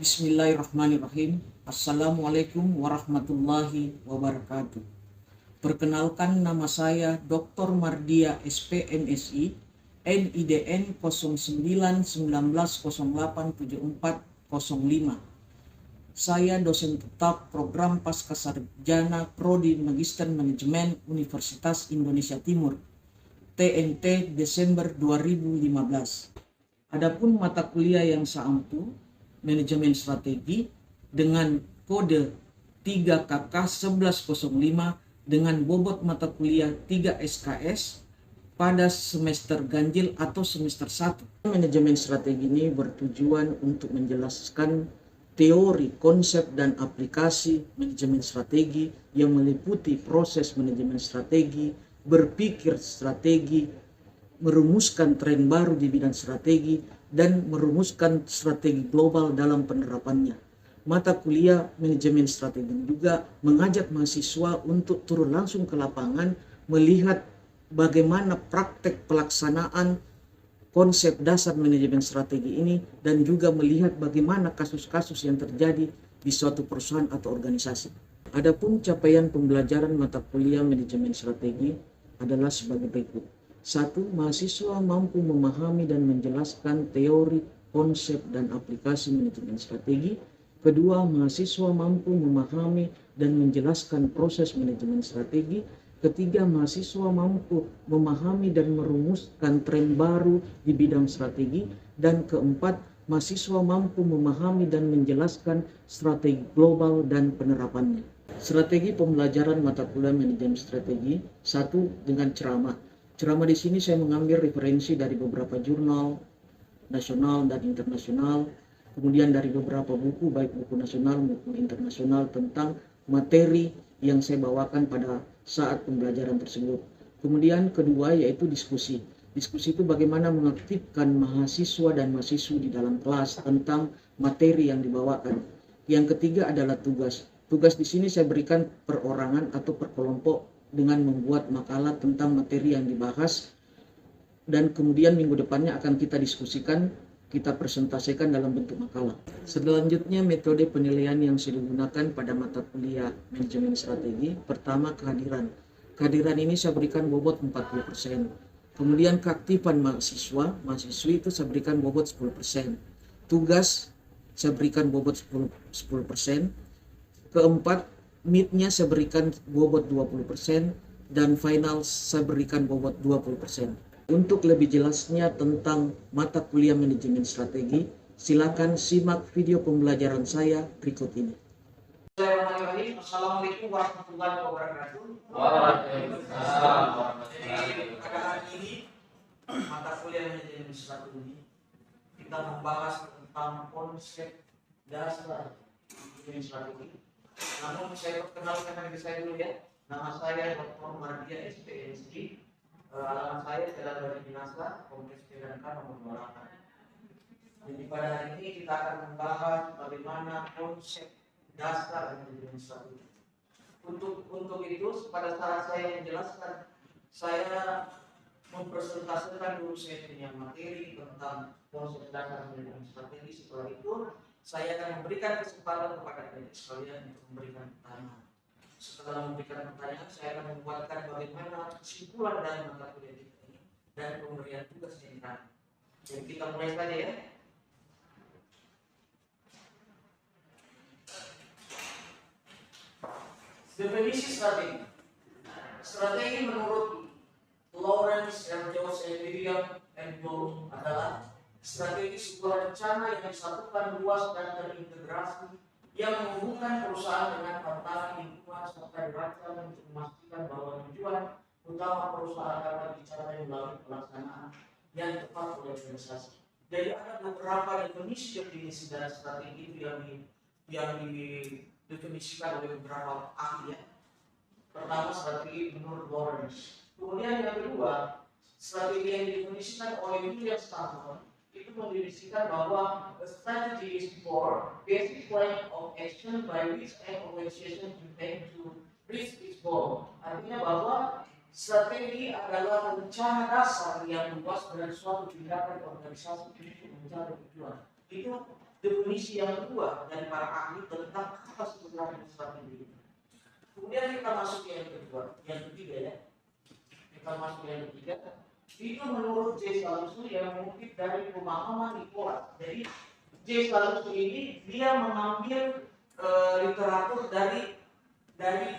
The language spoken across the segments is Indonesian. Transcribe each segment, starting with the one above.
Bismillahirrahmanirrahim. Assalamualaikum warahmatullahi wabarakatuh. Perkenalkan, nama saya Dr. Mardia SPMSI, NIDN 0919087405. Saya dosen tetap program Pascasarjana Prodi Magister Manajemen Universitas Indonesia Timur, TNT Desember 2015. Adapun mata kuliah yang saya ampu, Manajemen Strategi dengan kode 3KK 1105 dengan bobot mata kuliah 3 SKS pada semester ganjil atau semester 1. Manajemen strategi ini bertujuan untuk menjelaskan teori, konsep, dan aplikasi manajemen strategi yang meliputi proses manajemen strategi, berpikir strategi, merumuskan tren baru di bidang strategi, dan merumuskan strategi global dalam penerapannya. Mata kuliah manajemen strategi juga mengajak mahasiswa untuk turun langsung ke lapangan, melihat bagaimana praktek pelaksanaan konsep dasar manajemen strategi ini, dan juga melihat bagaimana kasus-kasus yang terjadi di suatu perusahaan atau organisasi. Adapun capaian pembelajaran mata kuliah manajemen strategi adalah sebagai berikut. 1. Mahasiswa mampu memahami dan menjelaskan teori, konsep, dan aplikasi manajemen strategi. Kedua, mahasiswa mampu memahami dan menjelaskan proses manajemen strategi. Ketiga, mahasiswa mampu memahami dan merumuskan tren baru di bidang strategi. Dan keempat, mahasiswa mampu memahami dan menjelaskan strategi global dan penerapannya. Strategi pembelajaran mata kuliah manajemen strategi. 1. Dengan ceramah. Ceramah di sini saya mengambil referensi dari beberapa jurnal nasional dan internasional, kemudian dari beberapa buku, baik buku nasional maupun internasional, tentang materi yang saya bawakan pada saat pembelajaran tersebut. Kemudian kedua yaitu diskusi. Diskusi itu bagaimana mengaktifkan mahasiswa dan mahasiswi di dalam kelas tentang materi yang dibawakan. Yang ketiga adalah tugas. Tugas di sini saya berikan perorangan atau per kelompok dengan membuat makalah tentang materi yang dibahas, dan kemudian minggu depannya akan kita diskusikan, kita presentasikan dalam bentuk makalah. Selanjutnya, metode penilaian yang sudah digunakan pada mata kuliah manajemen strategi. Pertama, kehadiran. Kehadiran ini saya berikan bobot 40%. Kemudian keaktifan mahasiswi itu saya berikan bobot 10%. Tugas saya berikan bobot 10%. Keempat, meet-nya saya berikan bobot 20%, dan final saya berikan bobot 20%. Untuk lebih jelasnya tentang mata kuliah manajemen strategi, silakan simak video pembelajaran saya berikut ini. Assalamualaikum warahmatullahi wabarakatuh. Waalaikumsalam warahmatullahi Jadi pada hari ini mata kuliah manajemen strategi kita membahas tentang konsep dasar manajemen strategi. Namun saya perkenalkan diri saya dulu ya. Nama saya Dr. Mardia SPMSI. Alamat saya Jalan Bari Binasa, Kompleks PDNK nomor 28. Jadi pada hari ini kita akan membahas bagaimana konsep dasar manajemen strategi. Untuk itu pada saat saya menjelaskan, saya mempresentasikan dulu saya punya materi tentang konsep dasar manajemen strategi. Setelah itu saya akan memberikan kesempatan kepada adik sekalian untuk memberikan pertanyaan. Setelah memberikan pertanyaan, saya akan membuatkan bagaimana kesimpulan dari mata kuliah kita ini dan pemberian tugas yang kita. Jadi kita mulai saja ya. Definisi strategi. Strategi menurut Lawrence and Joseph William and Bloom adalah strategi sebuah rencana yang disatukan, luas, dan terintegrasi yang menghubungkan perusahaan dengan tantangan lingkungan serta dirancang untuk memastikan bahwa tujuan utama perusahaan dapat dicapai melalui pelaksanaan yang tepat oleh organisasi. Jadi ada beberapa definisi dari strategi itu yang didefinisikan oleh beberapa ahli ya. Pertama, strategi menurut Lawrence. Kemudian yang kedua, strategi yang didefinisikan oleh William Stanford itu mendefinisikan bahwa a strategy is for basic plan of action by which an organization intend to reach its goal. Artinya bahwa strategi adalah rencana dasar yang luas dari suatu tindakan organisasi untuk mencapai tujuan. Itu definisi yang kedua dari para ahli tentang apa sebenarnya strategi. Kemudian kita masuk ke yang kedua, yang ketiga ya. Kita masuk ke yang ketiga. Itu menurut J. Sallusti yang mengutip dari pemahaman Nicholas. Jadi J. Sallusti ini dia mengambil literatur dari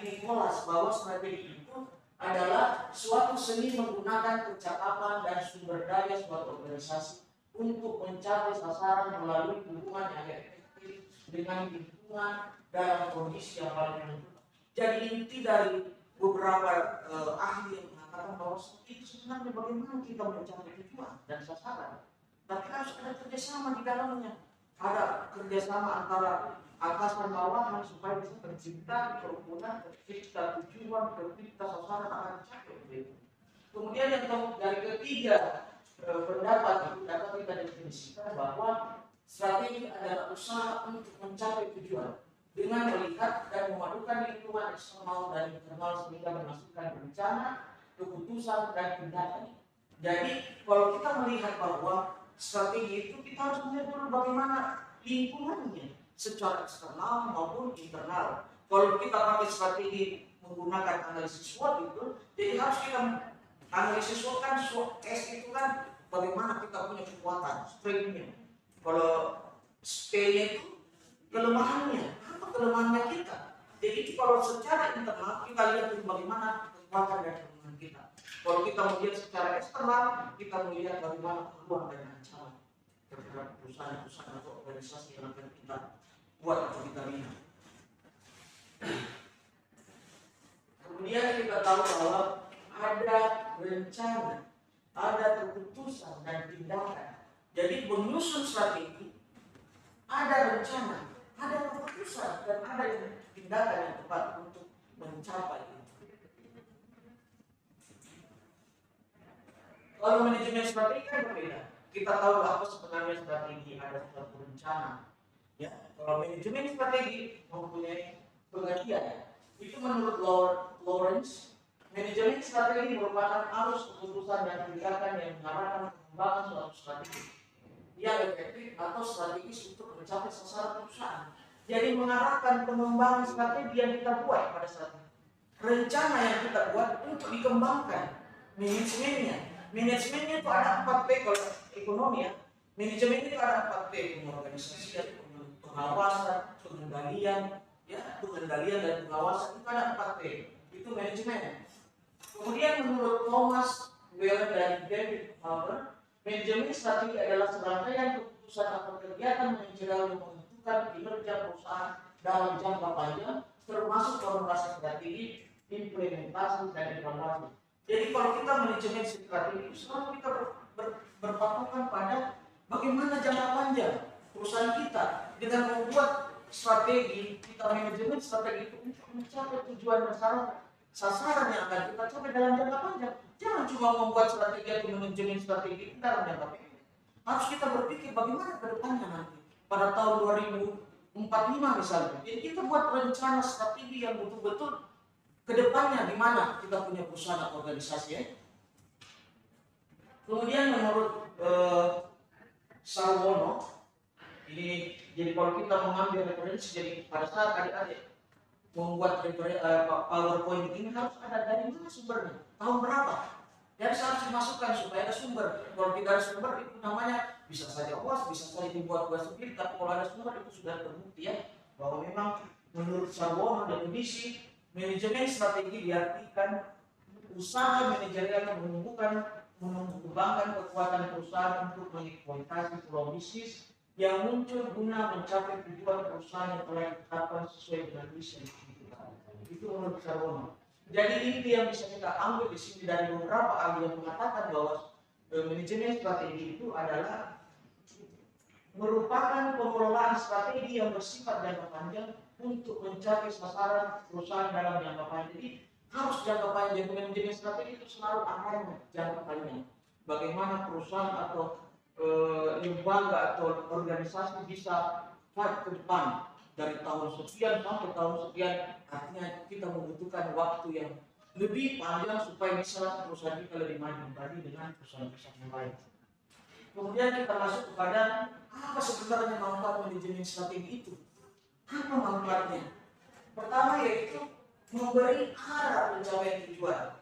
Nicholas bahwa strategi itu adalah suatu seni menggunakan percakapan dan sumber daya suatu organisasi untuk mencapai sasaran melalui hubungan yang efektif dengan lingkungan dalam kondisi yang paling menentukan. Jadi inti dari beberapa ahli yang mengatakan bahwa itu sebenarnya bagaimana kita mencapai tujuan dan sasaran. Tapi harus ada kerjasama di dalamnya. Ada kerjasama antara atas dan bawahan supaya bisa tercipta kerukunan, tercipta tujuan, tercipta sasaran akan dicapai. Kemudian yang dari ketiga pendapat itu dapat kita definisikan bahwa strategi adalah usaha untuk mencapai tujuan dengan melihat dan memadukan lingkungan eksternal dan internal sehingga menghasilkan rencana, keputusan, dan tindakan. Jadi kalau kita melihat bahwa strategi itu kita harus melihat dulu bagaimana lingkungannya secara eksternal maupun internal. Kalau kita pakai strategi menggunakan analisis SWOT itu, jadi harus kita analisis SWOT kan S itu kan bagaimana kita punya kekuatan, strength-nya. Kalau P-nya itu kelemahannya, apa kelemahannya kita. Jadi kalau secara internal kita lihat bagaimana kekuatan dan kelemahan kita. Kalau kita melihat secara eksternal, kita melihat bagaimana peluang dan ancaman terhadap perusahaan-perusahaan atau organisasi yang akan kita buat atau kita lihat. Kemudian kita tahu bahwa ada rencana, ada keputusan dan tindakan. Jadi menyusun strategi, ada rencana, ada keputusan dan ada tindakan yang tepat untuk mencapai itu. Kalau manajemen strategi kan berbeda. Kita tahu apa sebenarnya strategi, ada suatu rencana. Ya, kalau manajemen strategi mempunyai pengertian. Itu menurut Lawrence, manajemen strategi merupakan arus keputusan dan tindakan yang mengarahkan pengembangan suatu strategi yang efektif atau strategis untuk mencapai sasaran perusahaan. Jadi mengarahkan pengembangan strategi yang kita buat pada saat ini. Rencana yang kita buat untuk dikembangkan. Manajemennya itu ada 4P kalau ekonomi ya. Manajemen itu ada 4P, pengorganisasian, pengawasan, pengendalian, ya, pengendalian dan pengawasan itu ada 4P. Itu manajemen. Kemudian menurut Thomas Weller dan David Halber, manajemen strategi adalah serangkaian keputusan atau kegiatan manajerial yang menentukan kinerja perusahaan dalam jangka panjang, termasuk formulasi strategi, implementasi, dan evaluasi. Jadi kalau kita manajemen strategi, selalu kita berpatokan pada bagaimana jangka panjang perusahaan kita dengan membuat strategi, kita manajemen strategi itu untuk mencapai tujuan dan sasaran yang akan kita capai dalam jangka panjang. Jangan cuma membuat strategi atau manajemen strategi kita dalam jangka pendek. Harus kita berpikir bagaimana ke depannya nanti. Pada tahun 2045 misalnya. Jadi kita buat rencana strategi yang betul-betul ke depannya di mana kita punya perusahaan atau organisasi ya. Kemudian menurut Sarwono, ini jadi kalau kita mengambil referensi, jadi pada saat adik-adik membuat PowerPoint ini harus ada dari mana sumbernya, tahun berapa. Jadi harus dimasukkan supaya ada sumber. Kalau tidak ada sumber itu namanya bisa saja hoax, bisa saja dibuat sendiri. Tapi kalau ada sumber itu sudah terbukti ya bahwa memang menurut Sarwono definisi manajemen strategi diartikan usaha manajerial yang mengembangkan kekuatan perusahaan untuk mengeksploitasi peluang bisnis yang muncul guna mencapai tujuan perusahaan yang telah ditetapkan sesuai dengan misi itu menurut Sarwono. Jadi inti yang bisa kita ambil di sini dari beberapa ahli yang mengatakan bahwa manajemen strategi itu adalah merupakan pengelolaan strategi yang bersifat jangka panjang untuk mencapai sasaran perusahaan dalam jangka panjang. Jadi harus jangka panjang. Manajemen strategi itu selalu arahnya jangka panjang. Bagaimana perusahaan atau lembaga atau organisasi bisa fight ke depan dari tahun sekian sampai tahun sekian. Artinya kita membutuhkan waktu yang lebih panjang supaya bisa perusahaan kita lebih maju dibanding dengan perusahaan-perusahaan yang lain. Kemudian kita masuk kepada apa sebenarnya manfaat manajemen strategi itu. Apa manfaatnya? Pertama yaitu memberi arah pencapaian tujuan.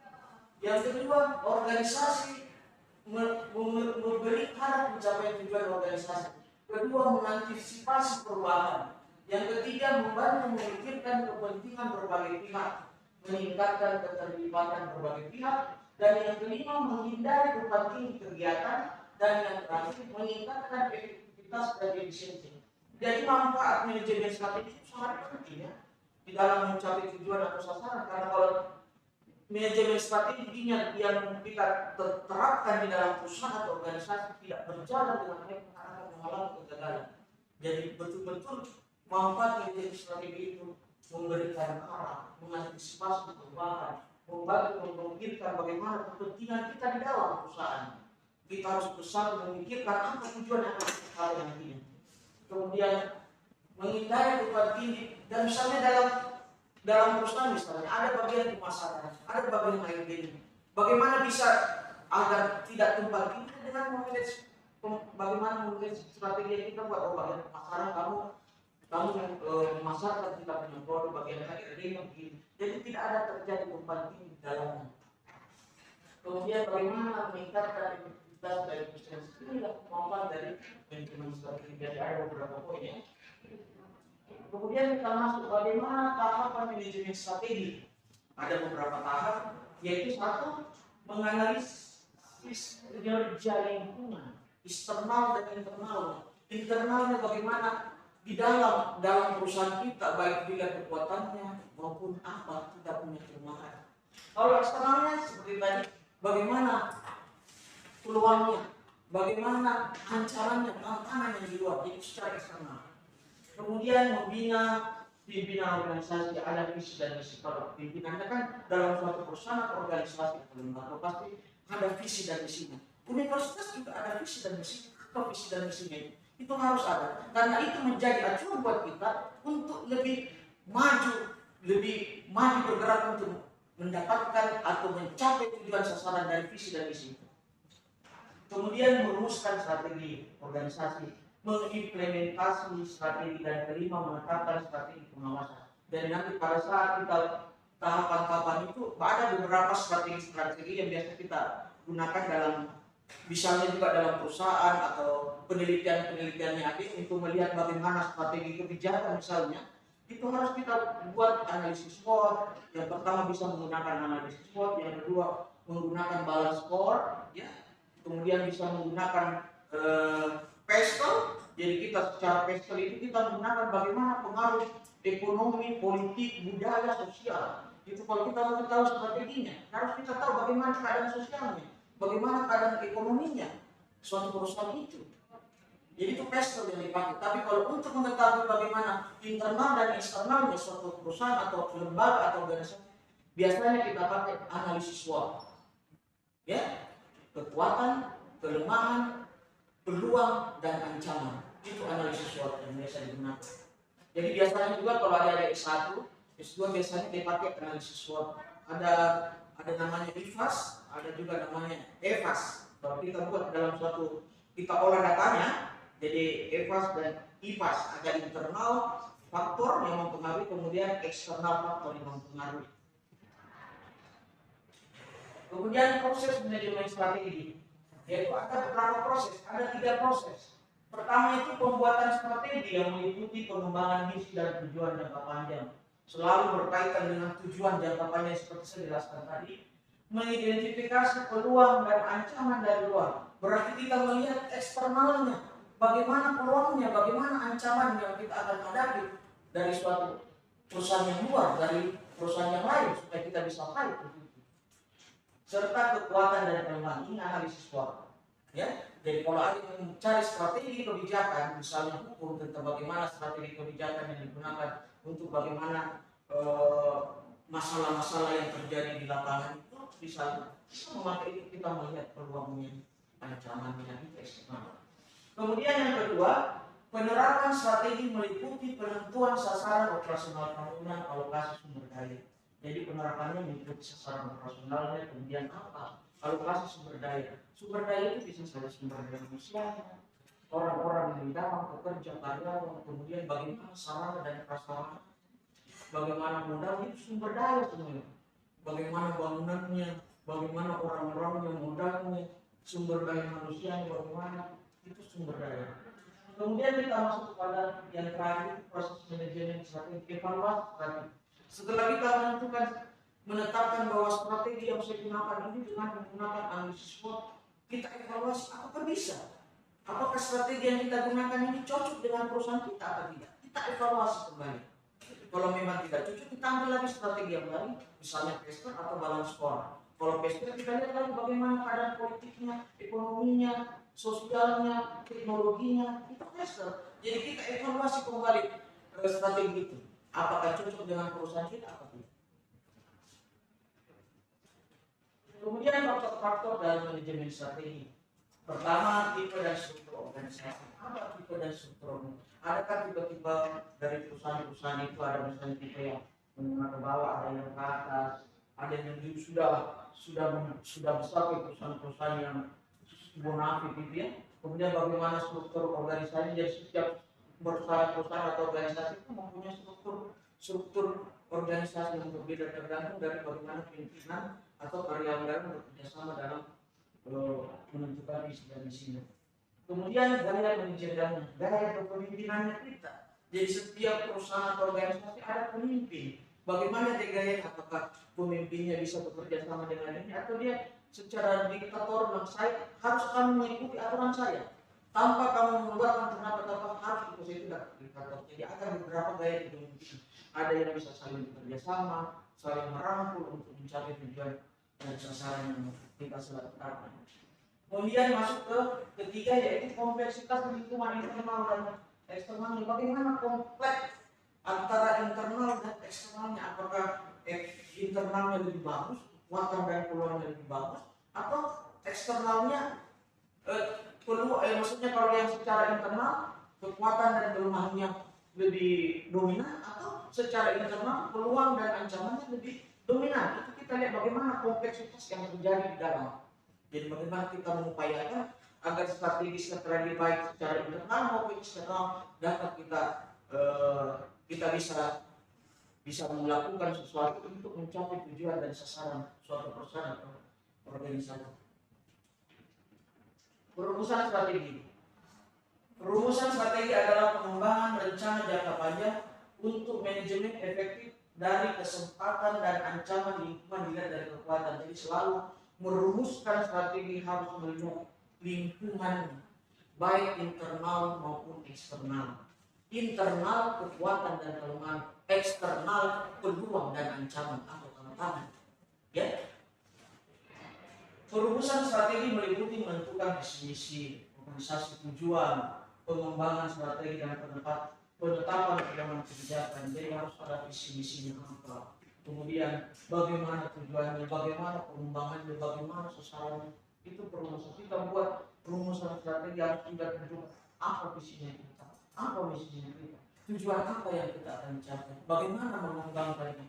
Yang kedua, organisasi memberi arah pencapaian tujuan organisasi. Kedua, mengantisipasi perubahan. Yang ketiga, membantu memikirkan kepentingan berbagai pihak, meningkatkan keterlibatan berbagai pihak. Dan yang kelima, menghindari tumpang tindih kegiatan. Dan yang terakhir, meningkatkan efektivitas dan efisiensi. Jadi manfaat manajemen strategi itu sangat penting ya di dalam mencapai tujuan atau sasaran. Karena kalau manajemen strateginya yang kita terapkan di dalam perusahaan atau organisasi tidak berjalan dengan baik, akan mengalami kegagalan. Jadi betul-betul manfaat manajemen strategi itu memberikan arah, mengantisipasi perubahan, membantu memikirkan bagaimana kepentingan kita di dalam perusahaan. Kita harus berusaha memikirkan apa tujuan yang akan kita capai nantinya. Kemudian menghindari tumpang tindih. Dan misalnya dalam perusahaan misalnya ada bagian pemasaran, ada bagian lain. Bagaimana bisa agar tidak tumpang tindih dengan bagaimana memanage strategi kita buat bagian pemasaran kamu memasarkan kita punya produk bagian lain begini. Jadi tidak ada terjadi tumpang tindih dalamnya. Kemudian bagaimana meningkatkan dari efisiensi ini manfaat dari manajemen strategi. Jadi ada beberapa poin ya. Kemudian kita masuk bagaimana tahapan manajemen strategi. Ada beberapa tahap, yaitu satu, menganalisis kinerja lingkungan, eksternal dan internal. Internalnya bagaimana di dalam perusahaan kita, baik dilihat kekuatannya maupun apa tidak punya kelemahan. Kalau eksternalnya seperti tadi, bagaimana peluangnya, bagaimana ancamannya, tantangan yang di luar, itu secara eksternal. Kemudian membina pimpinan organisasi, ada visi dan misi. Kalau pimpinannya kan dalam suatu perusahaan atau organisasi atau lembaga pasti ada visi dan misinya. Universitas juga ada visi dan misi. Apa visi dan misinya itu harus ada, karena itu menjadi acuan buat kita untuk lebih maju bergerak untuk mendapatkan atau mencapai tujuan sasaran dari visi dan misi itu. Kemudian merumuskan strategi organisasi, mengimplementasi strategi, dan kelima menetapkan strategi pengawasan. Dan nanti pada saat kita tahapan-tahapan itu ada beberapa strategi yang biasa kita gunakan dalam, misalnya juga dalam perusahaan atau penelitian-penelitiannya ada untuk melihat bagaimana strategi kebijakan misalnya. Itu harus kita buat analisis SWOT. Yang pertama bisa menggunakan analisis SWOT, yang kedua menggunakan balance score, ya. Kemudian bisa menggunakan PESTEL. Jadi kita secara PESTEL itu kita menggunakan bagaimana pengaruh ekonomi, politik, budaya, sosial. Itu kalau kita mau tahu strateginya, harus kita tahu bagaimana keadaan sosialnya, bagaimana keadaan ekonominya suatu perusahaan itu. Jadi itu PESTEL yang dipakai. Tapi kalau untuk mengetahui bagaimana internal dan eksternalnya suatu perusahaan atau lembaga atau organisasi, biasanya kita pakai analisis SWOT. Ya, kekuatan, kelemahan, peluang, dan ancaman. Itu analisis SWOT yang biasa digunakan. Jadi biasanya juga kalau ada S1, S2 biasanya dipakai analisis SWOT. Ada namanya IFAS, ada juga namanya EFAS. Kalau kita buat dalam suatu, kita olah datanya, jadi EFAS dan IFAS. Ada internal faktor yang mempengaruhi, kemudian eksternal faktor yang mempengaruhi. Kemudian proses manajemen strategi, yaitu ada beberapa proses, ada 3 proses. Pertama itu pembuatan strategi yang meliputi pengembangan misi dan tujuan jangka panjang, selalu berkaitan dengan tujuan jangka panjang seperti saya jelaskan tadi. Mengidentifikasi peluang dan ancaman dari luar, berarti kita melihat eksternalnya, bagaimana peluangnya, bagaimana ancaman yang kita akan hadapi dari suatu perusahaan yang luar, dari perusahaan yang lain, supaya kita bisa fight. Serta kekuatan dan kelemahan, ini analisis SWOT. Ya, jadi kalau ada yang mencari strategi kebijakan, misalnya hukum tentang bagaimana strategi kebijakan yang digunakan untuk bagaimana masalah-masalah yang terjadi di lapangan itu, misalnya kita memakai itu, kita melihat peluangnya, ancamannya, itu eksternal. Kemudian yang kedua, penerapan strategi meliputi penentuan sasaran operasional bangunan, alokasi sumber daya. Jadi penerapannya mengikuti sasaran operasionalnya, kemudian apa alokasi sumber daya. Sumber daya itu bisa saja sumber daya manusia, orang-orang yang di dalam pekerja, karyawan, kemudian bagaimana sarana dan prasarana, bagaimana modal, itu sumber daya semuanya. Bagaimana bangunannya, bagaimana orang-orangnya, modalnya, sumber daya manusianya, bagaimana, itu sumber daya. Kemudian kita masuk kepada yang terakhir, proses manajemen strategi, evaluasi strategi. Setelah kita menetapkan bahwa strategi yang saya gunakan ini dengan menggunakan analisis SWOT, kita evaluasi apakah bisa, apakah strategi yang kita gunakan ini cocok dengan perusahaan kita atau tidak. Kita evaluasi kembali. Kalau memang tidak cocok, kita ambil lagi strategi yang lain, misalnya PESTER atau balance score. Kalau PESTER, kita lihat lagi bagaimana keadaan politiknya, ekonominya, sosialnya, teknologinya, itu PESTER. Jadi kita evaluasi kembali strategi itu, apakah cocok dengan perusahaan kita atau tidak. Kemudian faktor-faktor dalam manajemen strategi. Pertama, tipe dan struktur organisasi. Apa tipe dan struktur? Adakah tipe-tipe dari perusahaan-perusahaan itu, ada misalnya tipe yang menengah ke bawah, ada yang ke atas, ada yang sudah besar perusahaan-perusahaan yang bonafit gitu ya. Kemudian bagaimana struktur organisasi, jadi setiap perusahaan atau organisasi itu mempunyai struktur organisasi yang berbeda tergantung dari bagaimana pimpinan atau karyawan bekerja sama dalam menentukan visi dan misinya. Kemudian gaya manajemennya, gaya kepemimpinannya kita. Jadi setiap perusahaan atau organisasi ada pemimpin. Bagaimana dia gaya, apakah pemimpinnya bisa bekerja sama dengan ini atau dia secara diktator dan saya harus kamu mengikuti aturan saya. Tanpa kamu mengeluarkan pendapat apa harus ikut saya, tidak diktator. Jadi ada beberapa gaya kepemimpinan. Ada yang bisa saling bekerja sama, saling merangkul untuk mencapai tujuan dan sasaran yang kita lakukan. Kemudian masuk ke ketiga, yaitu kompleksitas lingkungan internal dan eksternalnya. Bagaimana kompleks antara internal dan eksternalnya? Apakah internalnya lebih bagus, kekuatan dan peluangnya lebih bagus, atau eksternalnya maksudnya kalau yang secara internal kekuatan dan kelemahannya lebih dominan, atau secara internal peluang dan ancamannya lebih dominan. Itu kita lihat bagaimana kompleksitas yang terjadi di dalam. Jadi bagaimana kita mengupayakan agar strategi baik secara internal maupun eksternal dapat kita bisa melakukan sesuatu untuk mencapai tujuan dan sasaran suatu perusahaan atau organisasi. Perumusan strategi. Perumusan strategi adalah pengembangan rencana jangka panjang untuk manajemen efektif dari kesempatan dan ancaman lingkungan dilihat dari kekuatan. Jadi selalu merumuskan strategi harus melihat lingkungan baik internal maupun eksternal. Internal kekuatan dan kelemahan, eksternal peluang dan ancaman atau tantangan. Ya. Perumusan strategi meliputi menentukan visi misi, organisasi tujuan, pengembangan strategi dan penetapan pedoman kebijakan. Jadi harus ada visi misinya apa. Kemudian bagaimana tujuannya, bagaimana pengembangannya, bagaimana sasarannya. Itu perumusan. Kita buat perumusan strategi harus juga tentukan apa visinya kita, apa misinya kita, tujuan apa yang kita akan capai, bagaimana mengembangkan itu.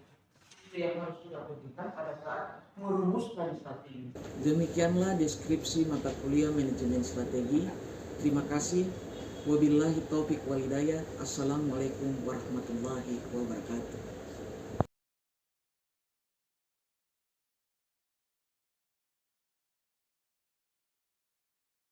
Itu yang harus kita tentukan pada saat merumuskan strategi. Demikianlah deskripsi mata kuliah manajemen strategi. Terima kasih. Wabillahi taufiq wal hidayah. Assalamualaikum warahmatullahi wabarakatuh.